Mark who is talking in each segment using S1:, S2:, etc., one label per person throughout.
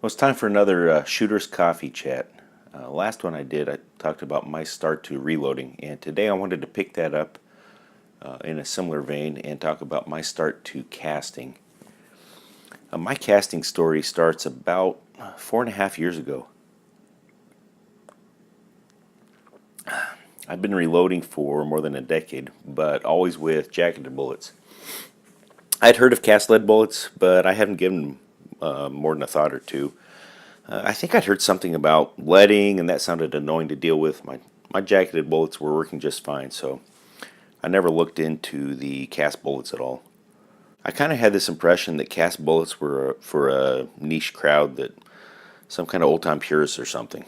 S1: Well, it's time for another Shooter's Coffee chat. Last one I did, I talked about my start to reloading, and today I wanted to pick that up in a similar vein and talk about my start to casting. My casting story starts about 4.5 years ago. I've been reloading for more than a decade, but always with jacketed bullets. I'd heard of cast lead bullets, but I haven't given more than a thought or two. I think I'd heard something about leading, and that sounded annoying to deal with. My jacketed bullets were working just fine, so I never looked into the cast bullets at all. I kind of had this impression that cast bullets were for a niche crowd, that some kind of old-time purist or something.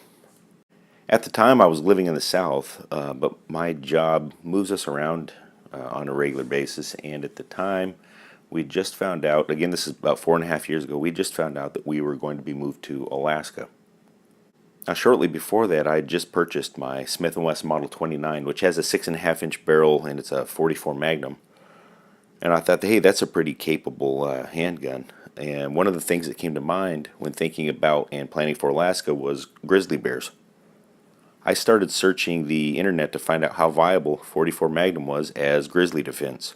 S1: At the time, I was living in the South, but my job moves us around on a regular basis, and at the time, we just found out, again, this is about 4.5 years ago, we just found out that we were going to be moved to Alaska. Now, shortly before that, I had just purchased my Smith & Wesson Model 29, which has a 6.5-inch barrel, and it's a .44 Magnum. And I thought, hey, that's a pretty capable handgun. And one of the things that came to mind when thinking about and planning for Alaska was grizzly bears. I started searching the internet to find out how viable .44 Magnum was as grizzly defense.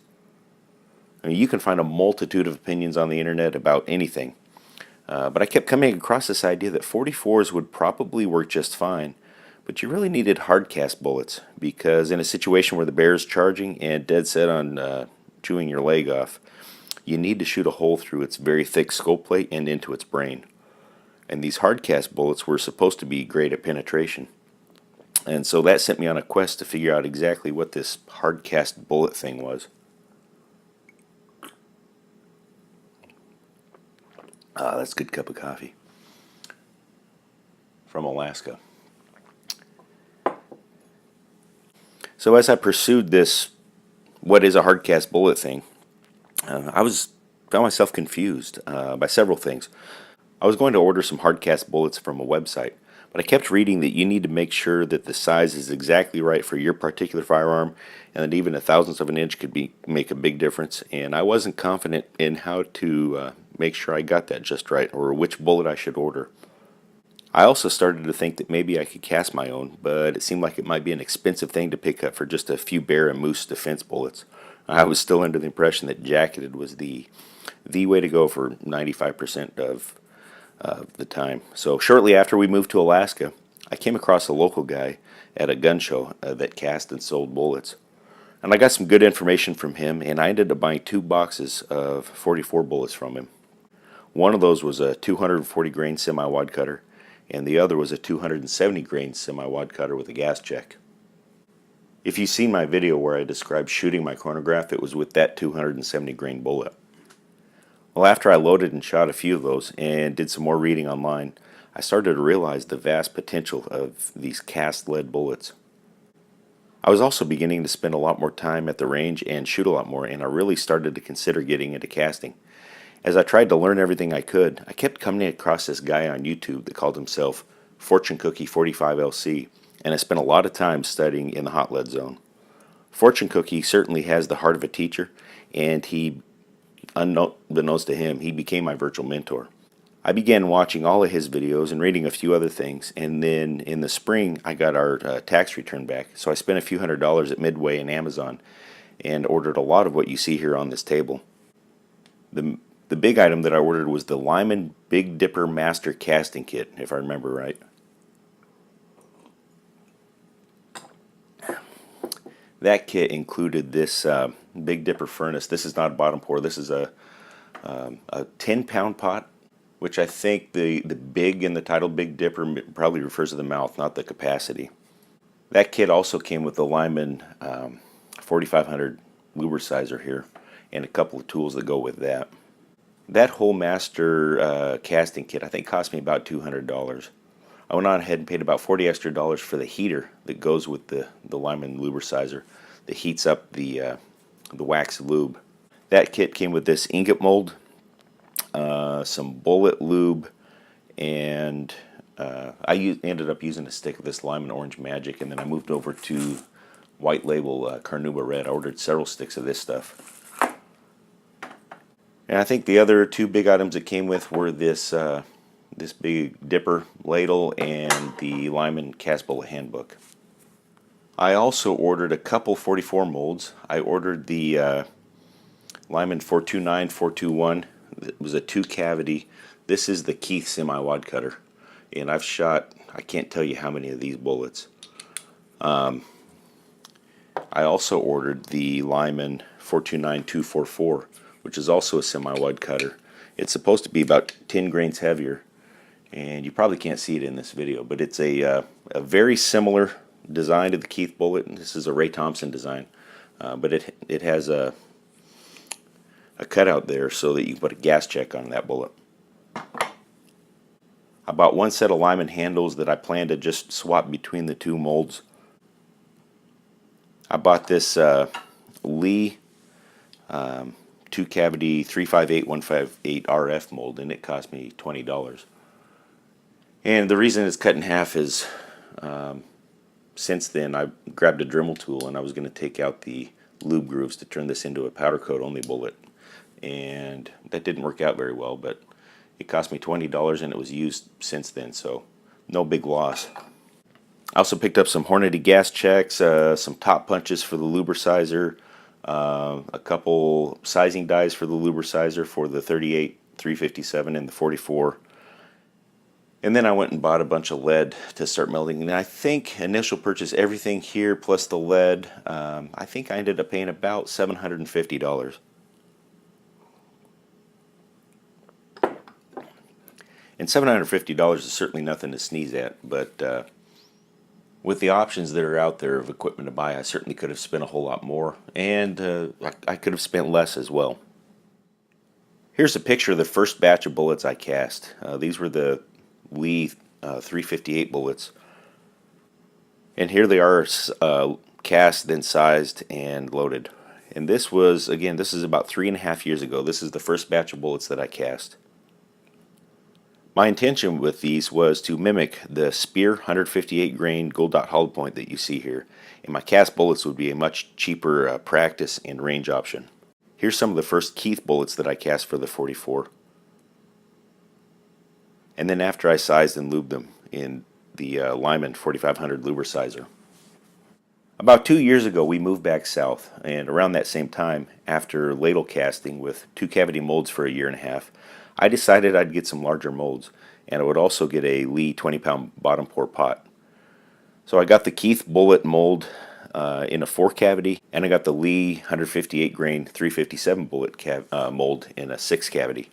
S1: I mean, you can find a multitude of opinions on the internet about anything. But I kept coming across this idea that 44s would probably work just fine, but you really needed hard cast bullets, because in a situation where the bear is charging and dead set on chewing your leg off, you need to shoot a hole through its very thick skull plate and into its brain. And these hard cast bullets were supposed to be great at penetration. And so that sent me on a quest to figure out exactly what this hard cast bullet thing was. That's a good cup of coffee from Alaska. So as I pursued this, what is a hard cast bullet thing, I found myself confused by several things. I was going to order some hard cast bullets from a website, but I kept reading that you need to make sure that the size is exactly right for your particular firearm, and that even a thousandth of an inch could make a big difference. And I wasn't confident in how to make sure I got that just right, or which bullet I should order. I also started to think that maybe I could cast my own, but it seemed like it might be an expensive thing to pick up for just a few bear and moose defense bullets. I was still under the impression that jacketed was the way to go for 95% of the time. So shortly after we moved to Alaska, I came across a local guy at a gun show that cast and sold bullets. And I got some good information from him, and I ended up buying 2 boxes of 44 bullets from him. One of those was a 240 grain semi-wad cutter, and the other was a 270 grain semi-wad cutter with a gas check. If you've seen my video where I described shooting my chronograph, it was with that 270 grain bullet. Well, after I loaded and shot a few of those and did some more reading online, I started to realize the vast potential of these cast lead bullets. I was also beginning to spend a lot more time at the range and shoot a lot more, and I really started to consider getting into casting. As I tried to learn everything I could, I kept coming across this guy on YouTube that called himself Fortune Cookie 45LC, and I spent a lot of time studying in the hot lead zone. Fortune Cookie certainly has the heart of a teacher, and unbeknownst to him, he became my virtual mentor. I began watching all of his videos and reading a few other things, and then in the spring I got our tax return back, so I spent a few $100s at Midway and Amazon and ordered a lot of what you see here on this table. The big item that I ordered was the Lyman Big Dipper Master Casting Kit, if I remember right. That kit included this Big Dipper furnace. This is not a bottom pour. This is a 10-pound pot, which I think the big in the title Big Dipper probably refers to the mouth, not the capacity. That kit also came with the Lyman 4500 lubricizer here and a couple of tools that go with that. That whole master casting kit I think cost me about $200. I went on ahead and paid about $40 extra for the heater that goes with the Lyman lubricizer that heats up the wax lube. That kit came with this ingot mold, some bullet lube, and I ended up using a stick of this Lyman Orange Magic, and then I moved over to white label Carnauba Red. I ordered several sticks of this stuff. And I think the other 2 big items that came with were this this big dipper ladle, and the Lyman cast bullet handbook. I also ordered a couple 44 molds. I ordered the Lyman 429, 421. It was a 2-cavity. This is the Keith semi-wad cutter. And I've shot, I can't tell you how many of these bullets. I also ordered the Lyman 429 244, which is also a semi-wide cutter. It's supposed to be about 10 grains heavier, and you probably can't see it in this video, but it's a very similar design to the Keith bullet. This is a Ray Thompson design, but it has a cutout there so that you can put a gas check on that bullet. I bought one set of Lyman handles that I plan to just swap between the two molds. I bought this Lee 2-cavity 358-158 RF mold, and it cost me $20. And the reason it's cut in half is since then I grabbed a Dremel tool and I was going to take out the lube grooves to turn this into a powder coat only bullet, and that didn't work out very well, but it cost me $20 and it was used since then, so no big loss. I also picked up some Hornady gas checks, some top punches for the lubricizer, a couple sizing dies for the lubricizer for the 38, 357, and the 44. And then I went and bought a bunch of lead to start melting. And I think initial purchase, everything here plus the lead, I think I ended up paying about $750. And $750 is certainly nothing to sneeze at, but with the options that are out there of equipment to buy, I certainly could have spent a whole lot more, and I could have spent less as well. Here's a picture of the first batch of bullets I cast. These were the Lee 358 bullets, and here they are cast, then sized and loaded. And this was, again, this is about 3.5 years ago. This is the first batch of bullets that I cast. My intention with these was to mimic the Spear 158 grain gold dot hollow point that you see here, and my cast bullets would be a much cheaper practice and range option. Here's some of the first Keith bullets that I cast for the 44. And then after I sized and lubed them in the Lyman 4500 lubricizer. About 2 years ago we moved back south, and around that same time, after ladle casting with 2-cavity molds for a year and a half, I decided I'd get some larger molds, and I would also get a Lee 20-pound bottom pour pot. So I got the Keith bullet mold in a 4-cavity, and I got the Lee 158 grain 357 bullet mold in a 6-cavity.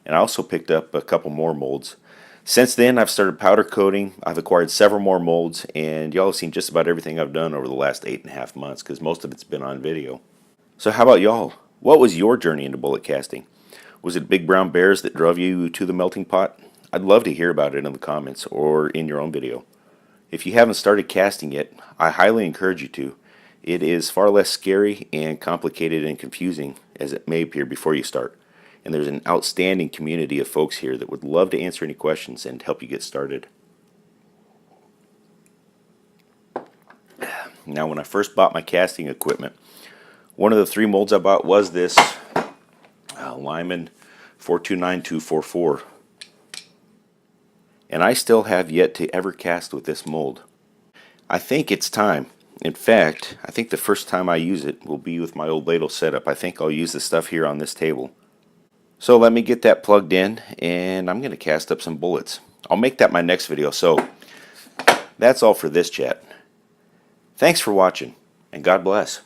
S1: And I also picked up a couple more molds. Since then, I've started powder coating. I've acquired several more molds, and y'all have seen just about everything I've done over the last 8.5 months, because most of it's been on video. So how about y'all? What was your journey into bullet casting? Was it big brown bears that drove you to the melting pot? I'd love to hear about it in the comments or in your own video. If you haven't started casting yet, I highly encourage you to. It is far less scary and complicated and confusing as it may appear before you start. And there's an outstanding community of folks here that would love to answer any questions and help you get started. Now, when I first bought my casting equipment, one of the 3 molds I bought was this Lyman 429-244, and I still have yet to ever cast with this mold. I think it's time. In fact, I think the first time I use it will be with my old ladle setup. I think I'll use the stuff here on this table. So let me get that plugged in, and I'm going to cast up some bullets. I'll make that my next video. So that's all for this chat. Thanks for watching, and God bless.